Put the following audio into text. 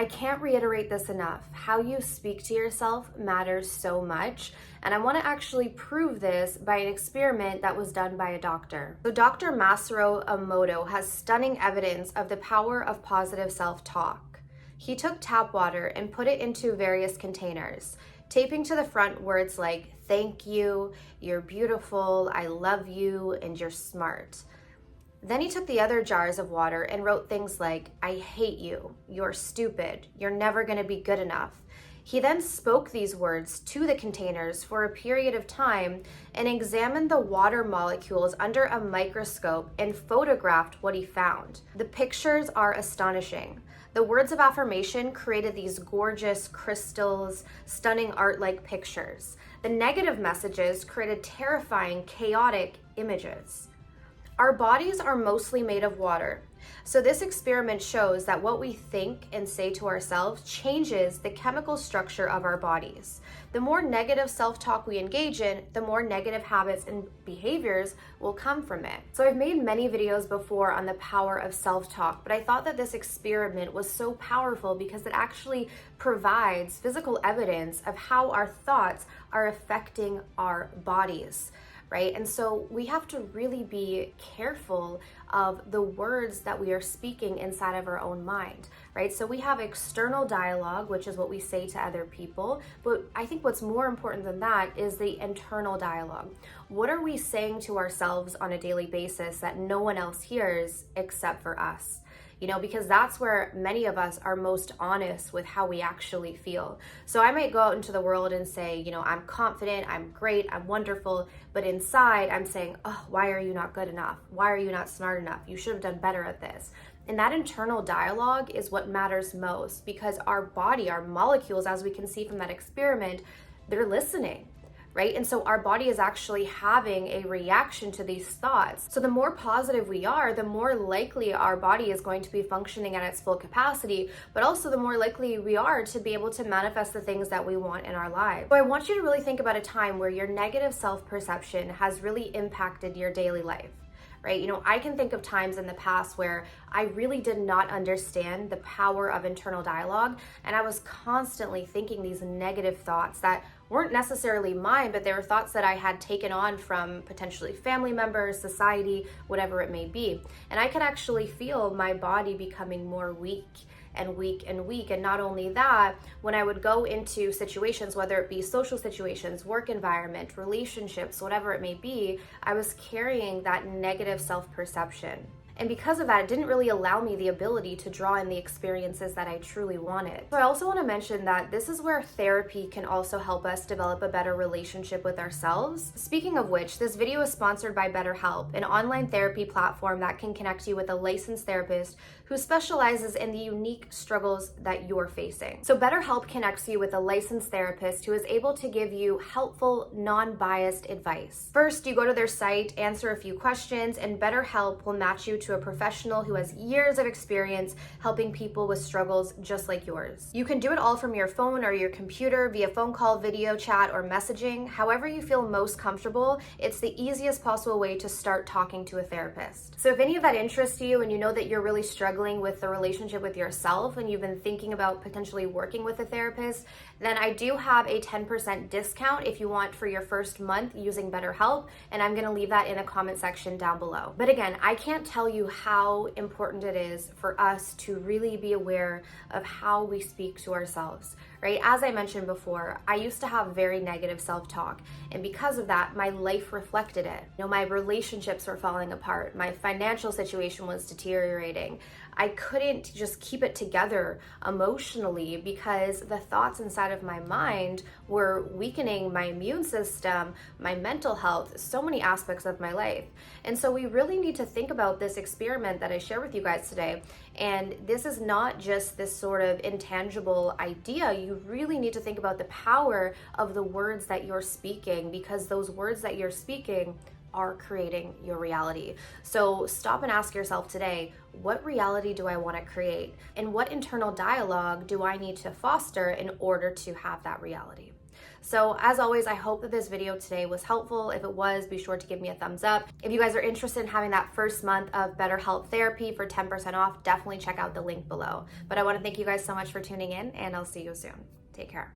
I can't reiterate this enough. How you speak to yourself matters so much, and I want to actually prove this by an experiment that was done by a doctor. So Dr. Masaru Emoto has stunning evidence of the power of positive self-talk. He took tap water and put it into various containers, taping to the front words like, "Thank you," "You're beautiful," "I love you," and "You're smart." Then he took the other jars of water and wrote things like, "I hate you," "You're stupid," "You're never going to be good enough." He then spoke these words to the containers for a period of time and examined the water molecules under a microscope and photographed what he found. The pictures are astonishing. The words of affirmation created these gorgeous crystals, stunning art-like pictures. The negative messages created terrifying, chaotic images. Our bodies are mostly made of water. So this experiment shows that what we think and say to ourselves changes the chemical structure of our bodies. The more negative self-talk we engage in, the more negative habits and behaviors will come from it. So I've made many videos before on the power of self-talk, but I thought that this experiment was so powerful because it actually provides physical evidence of how our thoughts are affecting our bodies. Right? And so we have to really be careful of the words that we are speaking inside of our own mind, right? So we have external dialogue, which is what we say to other people, but I think what's more important than that is the internal dialogue. What are we saying to ourselves on a daily basis that no one else hears except for us? Because that's where many of us are most honest with how we actually feel. So I might go out into the world and say, I'm confident, I'm great, I'm wonderful, but inside I'm saying, oh, why are you not good enough? Why are you not smart enough? You should have done better at this. And that internal dialogue is what matters most because our body, our molecules, as we can see from that experiment, they're listening. Right? And so our body is actually having a reaction to these thoughts. So the more positive we are, the more likely our body is going to be functioning at its full capacity, but also the more likely we are to be able to manifest the things that we want in our lives. So I want you to really think about a time where your negative self-perception has really impacted your daily life. Right? I can think of times in the past where I really did not understand the power of internal dialogue, and I was constantly thinking these negative thoughts that weren't necessarily mine, but they were thoughts that I had taken on from potentially family members, society, whatever it may be. And I could actually feel my body becoming more weak and weak and weak. And not only that, when I would go into situations, whether it be social situations, work environment, relationships, whatever it may be, I was carrying that negative self-perception. And because of that, it didn't really allow me the ability to draw in the experiences that I truly wanted. So I also want to mention that this is where therapy can also help us develop a better relationship with ourselves. Speaking of which, this video is sponsored by BetterHelp, an online therapy platform that can connect you with a licensed therapist who specializes in the unique struggles that you're facing. So BetterHelp connects you with a licensed therapist who is able to give you helpful, non-biased advice. First, you go to their site, answer a few questions, and BetterHelp will match you to a professional who has years of experience helping people with struggles just like yours. You can do it all from your phone or your computer via phone call, video chat, or messaging. However you feel most comfortable, it's the easiest possible way to start talking to a therapist. So if any of that interests you and you know that you're really struggling with the relationship with yourself and you've been thinking about potentially working with a therapist, then I do have a 10% discount if you want for your first month using BetterHelp, and I'm going to leave that in a comment section down below. But again, I can't tell you how important it is for us to really be aware of how we speak to ourselves, right? As I mentioned before, I used to have very negative self-talk, and because of that, my life reflected it. My relationships were falling apart, my financial situation was deteriorating. I couldn't just keep it together emotionally because the thoughts inside of my mind were weakening my immune system, my mental health, so many aspects of my life. And so we really need to think about this experiment that I share with you guys today. And this is not just this sort of intangible idea. You really need to think about the power of the words that you're speaking, because those words that you're speaking are creating your reality. So stop and ask yourself today, what reality do I want to create? And what internal dialogue do I need to foster in order to have that reality? So as always, I hope that this video today was helpful. If it was, be sure to give me a thumbs up. If you guys are interested in having that first month of BetterHelp therapy for 10% off, definitely check out the link below. But I want to thank you guys so much for tuning in, and I'll see you soon. Take care.